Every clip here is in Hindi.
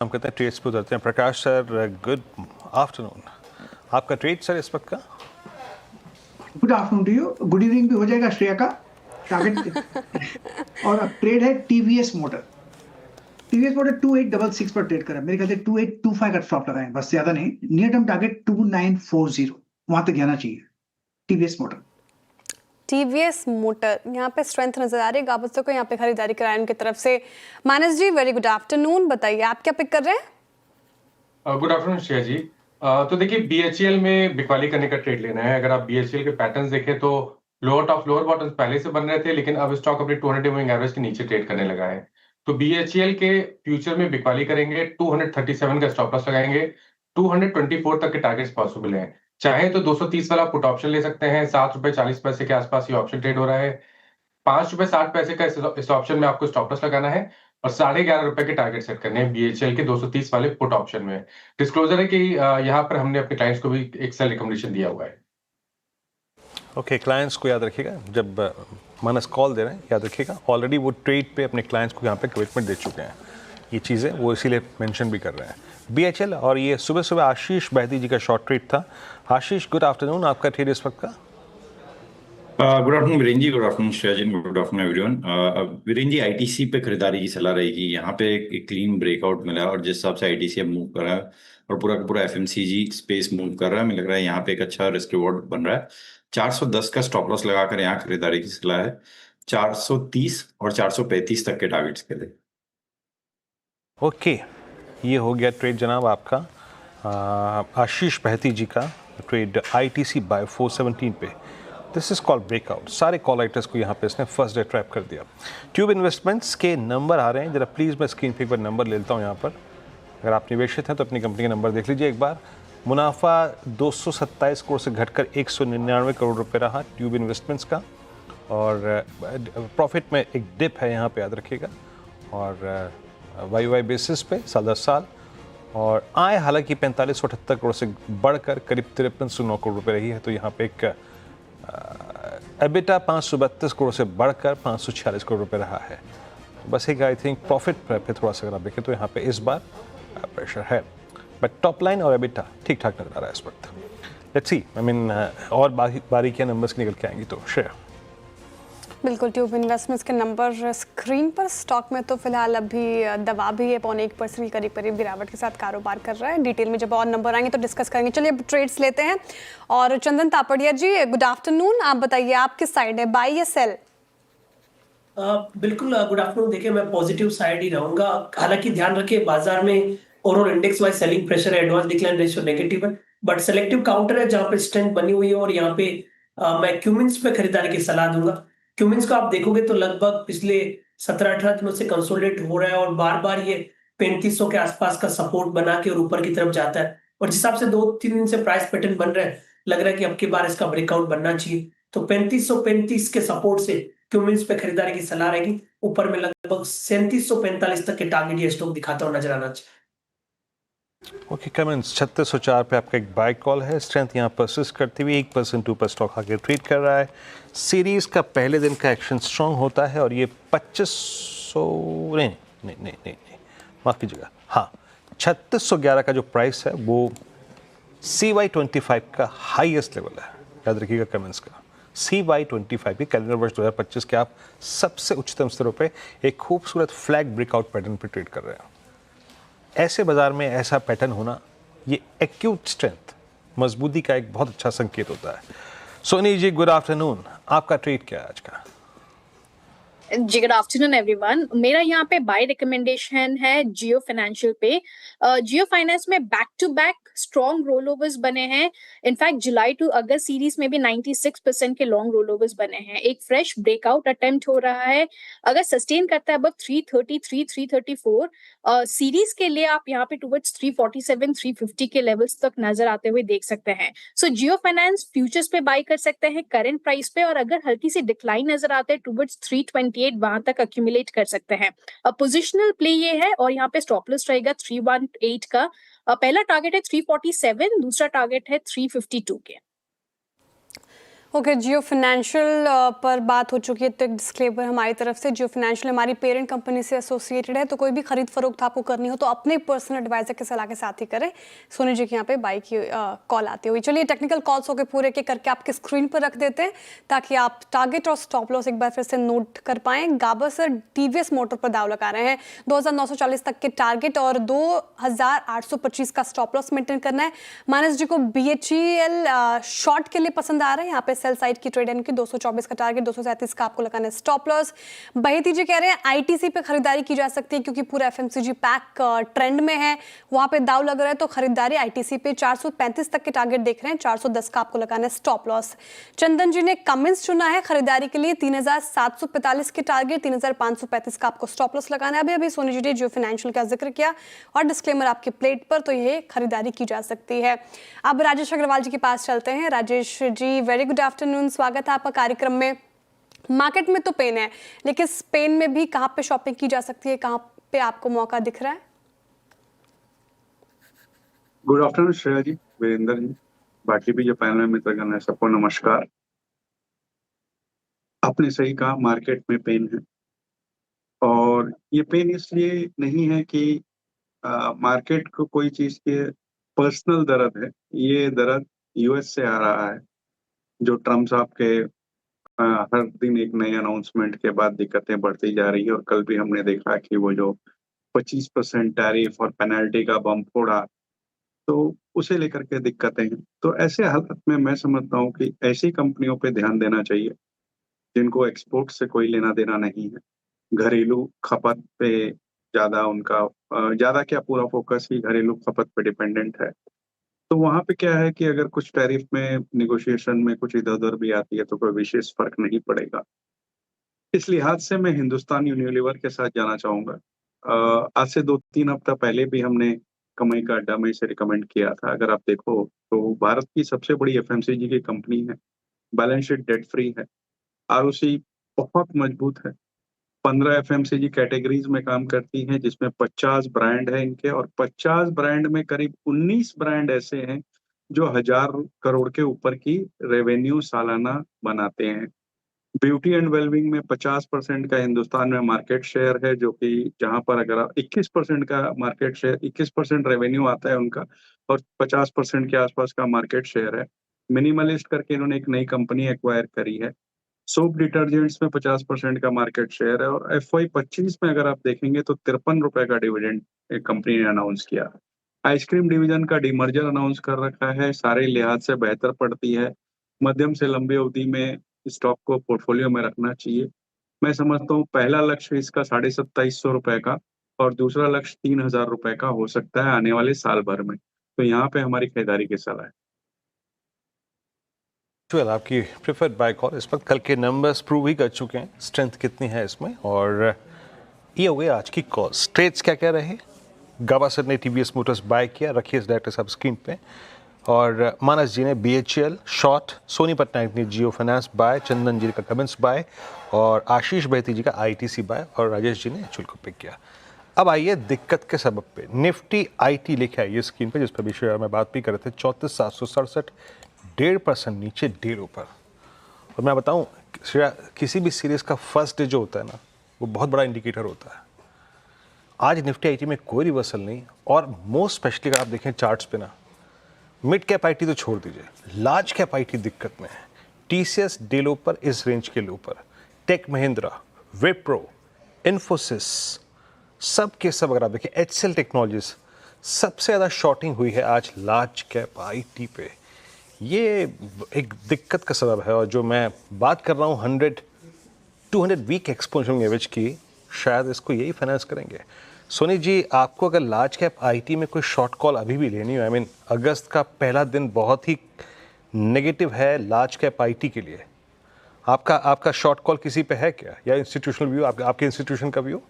हम कहते हैं ट्रेड्स पे उतरते हैं। Prakash sir, good afternoon. आपका ट्रेड सर इस वक्त का? Good afternoon to you. Good evening भी हो जाएगा श्रेया का टारगेट। और ट्रेड है टीवीएस मोटर। टीवीएस मोटर 2866 पर ट्रेड करा, मेरे ख्याल से 2825 का स्टॉप लगाएं, बस ज्यादा नहीं। नियर टर्म टारगेट 2940, वहां तक जाना चाहिए टीवीएस मोटर। टीवीएस मोटर यहाँ पे स्ट्रेंथ नजर आ रही है, गावस्कर को यहाँ पे खरीदारी कराए उनकी तरफ से। मानस जी, वेरी गुड आफ्टरनून। बताइए आप क्या पिक कर रहे हैं? गुड आफ्टरनून श्रेया जी। तो देखिए, बीएचईएल में बिकवाली करने का ट्रेड लेना है। अगर आप बीएचईएल के पैटर्न्स देखें तो लोअर टॉप लोअर बॉटम्स पहले से बन रहे थे, लेकिन अब स्टॉक अपने 200 मूविंग एवरेज के नीचे ट्रेड करने लगा है। तो बीएचईएल के फ्यूचर में बिकवाली करेंगे, 237 का स्टॉप लॉस लगाएंगे, 224 तक के टारगेट्स पॉसिबल हैं। चाहे तो 230 वाला पुट ऑप्शन ले सकते हैं, ₹7.40 के आसपास ये ऑप्शन ट्रेड हो रहा है। ₹5.60 का इस ऑप्शन में आपको स्टॉप लॉस लगाना है और ₹11.5 के टारगेट सेट करने हैं बीएचएल के 230 वाले पुट ऑप्शन में। डिस्क्लोजर है कि यहाँ पर हमने अपने क्लाइंट्स को भी एक सेल रिकमेंडेशन दिया हुआ है। ओके, क्लाइंट्स को याद रखिएगा जब मानस कॉल दे रहे हैं, याद रखिएगा ऑलरेडी वो ट्रेड पे अपने क्लाइंट्स को यहाँ पे कमिटमेंट दे चुके हैं। ये चीज़ें वो इसीलिए मेंशन भी कर रहे हैं बीएचएल। और ये सुबह सुबह आशीष बहती जी का शॉर्ट ट्रेड था। आशीष, गुड आफ्टरनून। आपका ट्रेड इस वक्त का? गुड आफ्टरनून वीरेन जी, गुड आफ्टरनून श्रेया जी, गुड आफ्टरनून एवरीवन। वीरेन जी, आईटीसी पे खरीदारी की सलाह रहेगी। यहाँ पे एक क्लीन ब्रेकआउट मिला है और जिस हिसाब से आईटीसी अब मूव कर रहा है और पूरा का पूरा एफएमसीजी स्पेस मूव कर रहा है, मुझे लग रहा है यहाँ पे एक अच्छा रिस्क रिवॉर्ड बन रहा है। 410 का स्टॉप लॉस लगाकर यहाँ खरीदारी की सलाह है, 430 और 435 तक के टारगेट्स के लिए। ओके, ये हो गया ट्रेड जनाब आपका आशीष बहती जी का ट्रेड आईटीसी बाय 417 पे। This is called breakout. सारे कॉल राइटर्स को यहाँ पे इसने फर्स्ट डे ट्रैप कर दिया। ट्यूब इन्वेस्टमेंट्स के नंबर आ रहे हैं, जरा प्लीज़ मैं स्क्रीन पे एक बार नंबर ले लेता हूँ यहाँ पर। अगर आप निवेशित हैं तो अपनी कंपनी के नंबर देख लीजिए एक बार। मुनाफा 227 करोड़ से घटकर 199 करोड़ रुपए रहा ट्यूब इन्वेस्टमेंट्स का। और प्रॉफिट में एक डिप है यहाँ पे, याद रखिएगा। और वाई बेसिस पे साल 10 साल। और आय हालांकि 4578 करोड़ से बढ़कर करीब 5309 करोड़ रुपए रही है। तो यहाँ पे एक एबिटा 532 करोड़ से बढ़कर 546 करोड़ रुपए रहा है। बस एक आई थिंक प्रॉफिट पे थोड़ा सा अगर आप देखें तो यहाँ पे इस बार प्रेशर है, बट टॉप लाइन और एबिटा ठीक ठाक नजर आ रहा है इस वक्त। लेट्स सी, आई मीन और बारीकियां नंबर्स निकल के आएंगी तो शेयर। बिल्कुल, ट्यूब इन्वेस्टमेंट्स के नंबर स्क्रीन पर। स्टॉक में तो फिलहाल अभी दवा भी है, 0.25% की करीब करीब गिरावट के साथ कारोबार कर रहा है। डिटेल में जब और नंबर आएंगे तो डिस्कस करेंगे। चलिए अब ट्रेड्स लेते हैं। और चंदन तापड़िया जी, गुड आफ्टरनून। आप बताइए आप किस साइड है, बाय या सेल? बिल्कुल गुड आफ्टरनून। देखिए, मैं पॉजिटिव साइड ही रहूंगा। हालांकि ध्यान रखिए, बाजार में overall index wise selling pressure है, एडवांस डिक्लाइन रेशियो नेगेटिव है, बट सेलेक्टिव काउंटर है जहां पे स्ट्रेंथ बनी हुई है। और यहाँ पे मैं क्यूमिंस पे खरीदारी की सलाह दूंगा। क्यूमिंस को आप देखोगे तो लगभग पिछले 17-18 दिनों से कंसोलिडेट हो रहा है और बार बार ये 3500 के आसपास का सपोर्ट बना के और ऊपर की तरफ जाता है। और जिस हिसाब से 2-3 दिन से प्राइस पैटर्न बन रहा है, लग रहा है कि अब की बार इसका ब्रेकआउट बनना चाहिए। तो 3535 के सपोर्ट से क्यूमिंस पे खरीदारी की सलाह रहेगी। ऊपर में लगभग 3745 तक के टारगेट ये स्टॉक दिखाता हुआ नजर आना चाहिए। ओके, कमेंट्स 3604 पे आपका एक बाय कॉल है। स्ट्रेंथ यहाँ परसिस्ट करती हुई 1% ऊपर स्टॉक आगे ट्रेड कर रहा है। सीरीज का पहले दिन का एक्शन स्ट्रांग होता है और ये 2500 नहीं माफ कीजिएगा, हाँ 3611 का जो प्राइस है वो CY25 का हाईएस्ट लेवल है। याद रखिएगा कमेंट्स का। CY25 के कैलेंडर वर्ष 2025 के आप सबसे उच्चतम स्तरों पे एक खूबसूरत फ्लैग ब्रेकआउट पैटर्न पे ट्रेड कर रहे हैं। ऐसे बाजार में ऐसा पैटर्न होना, ये एक्यूट स्ट्रेंथ, मजबूती का एक बहुत अच्छा संकेत होता है। Soni ji, good afternoon. आपका ट्रेड क्या है आज का? जी गुड आफ्टरनून एवरीवन। मेरा यहाँ पे बाय रिकमेंडेशन है जियो फाइनेंशियल पे। जियो फाइनेंस में back to back strong roll overs बने हैं। In fact July to August series में भी 96% के लॉन्ग रोल ओवर्स बने हैं। एक फ्रेश ब्रेकआउट अटेम्प्ट हो रहा है। अगर सस्टेन करता है अब 333 334 सीरीज के लिए आप यहाँ पे टुवर्ड्स 347 350 के लेवल्स तक नजर आते हुए देख सकते हैं। सो जियो फाइनेंस फ्यूचर्स पे बाय कर सकते हैं करंट प्राइस पे, और अगर हल्की सी डिक्लाइन नजर आते हैं टुवर्ड्स 328 वहां तक अक्यूमुलेट कर सकते हैं। पोजिशनल प्ले ये है और यहाँ पे स्टॉप लॉस रहेगा 318 का। पहला टारगेट है 347, दूसरा टारगेट है 352 के। ओके, जियो फाइनेंशियल पर बात हो चुकी है, तो एक डिस्क्लेमर हमारी तरफ से। जियो फाइनेंशियल हमारी पेरेंट कंपनी से एसोसिएटेड है, तो कोई भी खरीद फरोख्त आपको करनी हो तो अपने पर्सनल एडवाइजर के सलाह के साथ ही करें। सोनी जी के यहाँ पे बाई की कॉल आती हुई। चलिए, टेक्निकल कॉल्स हो गए पूरे के करके आपके स्क्रीन पर रख देते हैं ताकि आप टारगेट और स्टॉप लॉस एक बार फिर से नोट कर पाएँ। गाबर सर टीवीएस मोटर पर दाव लगा रहे हैं, 2940 तक के टारगेट और 2825 का स्टॉप लॉस मेंटेन करना है। मानस जी को BHEL शॉर्ट के लिए पसंद आ रहा है, यहाँ पे सेल साइड की ट्रेड है इनकी। 224 का टारगेट, 237 का आपको लगाना है स्टॉप लॉस। बहेती जी कह रहे हैं ITC पे खरीदारी की जा सकती है क्योंकि पूरा FMCG पैक ट्रेंड में है, वहां पे दाव लग रहा है, तो खरीदारी ITC पे 435 तक के टारगेट देख रहे हैं, 410 का आपको लगाना है स्टॉप लॉस। चंदन जी ने कमेंट्स चुना है खरीदारी के लिए, 3745 के टारगेट, 3535 का आपको स्टॉप लॉस लगाना है। अभी अभी सोनी जी ने जियो फाइनेंशियल का जिक्र किया और डिस्क्लेमर आपकी प्लेट पर, तो ये खरीदारी की जा सकती है। अब राजेश अग्रवाल जी के पास चलते हैं। Rajesh ji, very good afternoon, स्वागत है आपका कार्यक्रम में। मार्केट में तो पेन है, लेकिन स्पेन में भी कहाँ पे शॉपिंग की जा सकती है, कहाँ पे आपको मौका दिख रहा है? गुड आफ्टरनून श्रेया जी, वीरेंद्र जी, बाकी भी जो पैनल में मित्रगण है, सबको नमस्कार। आपने सही कहा, मार्केट में पेन है और ये पेन इसलिए नहीं है कि मार्केट को कोई चीज के पर्सनल दर्द है। ये दर्द US से आ रहा है, जो ट्रम्प साहब के हर दिन एक नए अनाउंसमेंट के बाद दिक्कतें बढ़ती जा रही है। और कल भी हमने देखा कि वो जो 25% टैरिफ और पेनल्टी का बम फोड़ा, तो उसे लेकर के दिक्कतें हैं। तो ऐसे हालत में मैं समझता हूँ कि ऐसी कंपनियों पे ध्यान देना चाहिए जिनको एक्सपोर्ट से कोई लेना देना नहीं है, घरेलू खपत पे ज्यादा उनका ज्यादा क्या पूरा फोकस ही घरेलू खपत पे डिपेंडेंट है। तो वहां पे क्या है कि अगर कुछ टैरिफ में निगोशिएशन में कुछ इधर उधर भी आती है तो कोई विशेष फर्क नहीं पड़ेगा। इस लिहाज से मैं हिंदुस्तान यूनिलीवर के साथ जाना चाहूंगा। आज से 2-3 हफ्ता पहले भी हमने कमाई का अड्डा में इसे रिकमेंड किया था। अगर आप देखो तो भारत की सबसे बड़ी FMCG की कंपनी है, बैलेंस शीट डेट फ्री है, ROC बहुत मजबूत है, 15 FMCG कैटेगरीज में काम करती हैं, जिसमें 50 ब्रांड है इनके, और 50 ब्रांड में करीब 19 ब्रांड ऐसे हैं जो 1000 करोड़ के ऊपर की रेवेन्यू सालाना बनाते हैं। ब्यूटी एंड वेलबींग में 50% का हिंदुस्तान में मार्केट शेयर है, जो कि जहां पर अगर 21% का मार्केट शेयर, 21% रेवेन्यू आता है उनका और 50% के आसपास का मार्केट शेयर है। मिनिमलिस्ट करके इन्होंने एक नई कंपनी एक्वायर करी है। सोप डिटर्जेंट्स में 50% का मार्केट शेयर है और FY25 में अगर आप देखेंगे तो 53 रुपए का डिविडेंड एक कंपनी ने अनाउंस किया। आइसक्रीम डिवीजन का डीमर्जर अनाउंस कर रखा है, सारे लिहाज से बेहतर पड़ती है। मध्यम से लंबी अवधि में स्टॉक को पोर्टफोलियो में रखना चाहिए। मैं समझता हूँ पहला लक्ष्य इसका 2750 रुपए का और दूसरा लक्ष्य 3000 रुपए का हो सकता है आने वाले साल भर में। तो यहाँ पे हमारी खरीदारी की सलाह है। आपकी प्रेफर्ड बाय कॉल इस वक्त, कल के नंबर्स प्रूव ही कर चुके हैं स्ट्रेंथ कितनी है इसमें। और ये हो गई आज की कॉल्स। ट्रेड्स क्या क्या रहे? गावासर ने TVS मोटर्स बाय किया, रखिए इस डायरेक्टर साहब स्क्रीन पे। और मानस जी ने BHEL शॉर्ट, सोनी पटनायक ने जियो फाइनेंस बाय, चंदन जी का कमेंट्स बाय और आशीष बहेती जी का ITC बाय और राजेश जी ने HUL को पिक किया। अब आइए दिक्कत के सबब पे। निफ्टी IT लिखा है ये स्क्रीन पे, जिस पर भी मैं बात भी कर रहे थे। 34,767, 1.5% नीचे, 1.5 ऊपर। और मैं बताऊं, किसी भी सीरीज का फर्स्ट डे जो होता है ना, वो बहुत बड़ा इंडिकेटर होता है। आज निफ्टी IT में कोई रिवर्सल नहीं, और मोस्ट स्पेशली अगर आप देखें चार्ट्स पे ना, मिड कैप IT तो छोड़ दीजिए, लार्ज कैप IT दिक्कत में है। TCS डे लो पर, इस रेंज के लो पर, टेक महिंद्रा, विप्रो, इन्फोसिस, सब के सब अगर आप देखें, HCL टेक्नोलॉजीज, सबसे ज़्यादा शॉर्टिंग हुई है आज लार्ज कैप IT पे। ये एक दिक्कत का सबब है। और जो मैं बात कर रहा हूँ 100-200 वीक एक्सपोनेंशियल एवरेज की, शायद इसको यही फाइनेंस करेंगे। सोनी जी, आपको अगर लार्ज कैप IT में कोई शॉर्ट कॉल अभी भी लेनी हो, अगस्त का पहला दिन बहुत ही नेगेटिव है लार्ज कैप IT के लिए, आपका शॉर्ट कॉल किसी पे है क्या, या इंस्टीट्यूशनल व्यू, आपके इंस्टीट्यूशन का व्यू?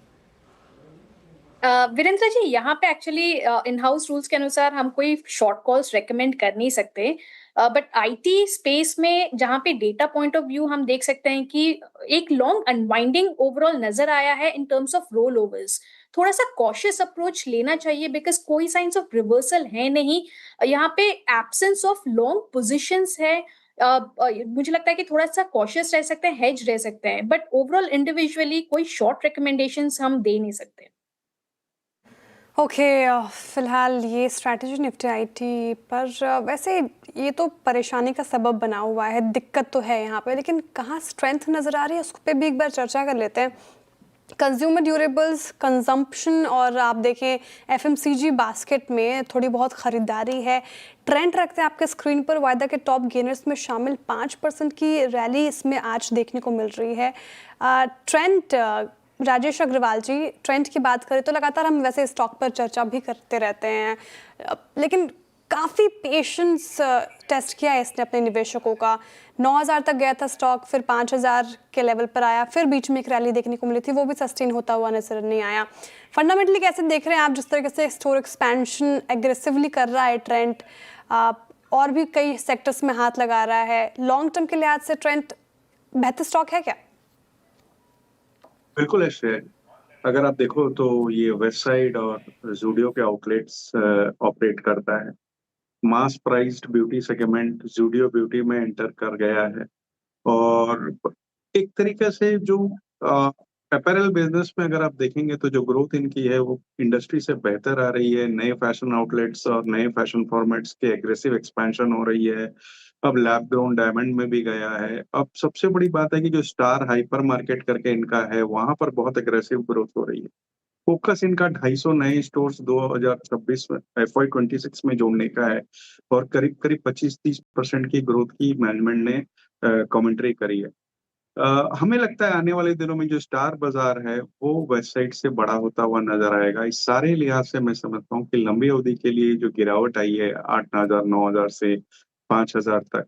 वीरेंद्र जी, यहाँ पे एक्चुअली इन हाउस रूल्स के अनुसार हम कोई शॉर्ट कॉल्स रेकमेंड कर नहीं सकते, बट IT स्पेस में जहाँ पे डेटा पॉइंट ऑफ व्यू हम देख सकते हैं कि एक लॉन्ग अनवाइंडिंग ओवरऑल नजर आया है in terms of roll overs. थोड़ा सा कॉशियस अप्रोच लेना चाहिए बिकॉज कोई साइंस ऑफ रिवर्सल है नहीं यहाँ पे। एब्सेंस ऑफ लॉन्ग पोजिशंस है, मुझे लगता है कि थोड़ा सा कॉशियस रह सकते हैं, हेज रह सकते हैं, बट ओवरऑल इंडिविजुअली कोई शॉर्ट रिकमेंडेशंस हम दे नहीं सकते। ओके फिलहाल ये स्ट्रैटेजी निफ्टी आईटी पर वैसे ये तो परेशानी का सबब बना हुआ है, दिक्कत तो है यहाँ पे, लेकिन कहाँ स्ट्रेंथ नज़र आ रही है उस पर भी एक बार चर्चा कर लेते हैं। कंज्यूमर ड्यूरेबल्स, कंजम्पशन और आप देखें एफएमसीजी बास्केट में थोड़ी बहुत ख़रीदारी है। ट्रेंड रखते हैं आपके स्क्रीन पर, वायदा के टॉप गेनर्स में शामिल 5% की रैली इसमें आज देखने को मिल रही है। ट्रेंड राजेश अग्रवाल जी, ट्रेंड की बात करें तो लगातार हम वैसे स्टॉक पर चर्चा भी करते रहते हैं, लेकिन काफ़ी पेशेंस टेस्ट किया है इसने अपने निवेशकों का। 9,000 तक गया था स्टॉक, फिर 5,000 के लेवल पर आया, फिर बीच में एक रैली देखने को मिली थी, वो भी सस्टेन होता हुआ नजर नहीं आया। फंडामेंटली कैसे देख रहे हैं आप, जिस तरीके से स्टोर एक्सपेंशन एग्रेसिवली कर रहा है ट्रेंड, और भी कई सेक्टर्स में हाथ लगा रहा है, लॉन्ग टर्म के लिहाज से ट्रेंड बेहतर स्टॉक है क्या? बिल्कुल है श्रेय। अगर आप देखो तो ये वेस्ट साइड और जूडियो के आउटलेट्स ऑपरेट करता है। Mass priced beauty segment Zudio beauty में एंटर कर गया है, और एक तरीके से जो अपैरल बिजनेस में अगर आप देखेंगे तो जो ग्रोथ इनकी है वो इंडस्ट्री से बेहतर आ रही है। नए फैशन आउटलेट्स और नए फैशन फॉर्मेट्स के एग्रेसिव एक्सपेंशन हो रही है। अब लैब ग्रोन डायमंड में भी गया है। अब सबसे बड़ी बात है कि जो स्टार हाइपर मार्केट करके इनका है, वहां पर बहुत एग्रेसिव ग्रोथ हो रही है। फोकस इनका 250 नए स्टोर्स 2026 में FY26 में जोड़ने का है, और करीब करीब 25-30% की ग्रोथ की मैनेजमेंट ने कमेंट्री करी है। हमें लगता है आने वाले दिनों में जो स्टार बाजार है वो वेस्ट साइड से बड़ा होता हुआ नजर आएगा। इस सारे लिहाज से मैं समझता हूँ कि लंबी अवधि के लिए जो गिरावट आई है 8,000 9,000 से 5,000 तक,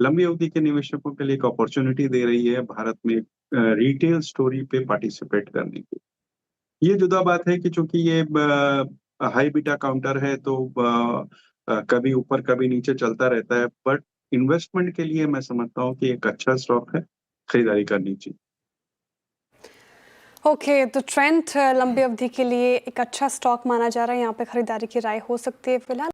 लंबी अवधि के निवेशकों के लिए एक अपॉर्चुनिटी दे रही है भारत में रिटेल स्टोरी पे पार्टिसिपेट करने की। ये जुदा बात है कि चूंकि ये हाई बीटा काउंटर है तो कभी ऊपर कभी नीचे चलता रहता है, बट इन्वेस्टमेंट के लिए मैं समझता हूँ कि एक अच्छा स्टॉक है, खरीदारी करनी चाहिए। ओके तो ट्रेंड लंबी अवधि के लिए एक अच्छा स्टॉक माना जा रहा है, यहाँ पे खरीदारी की राय हो सकती है फिलहाल।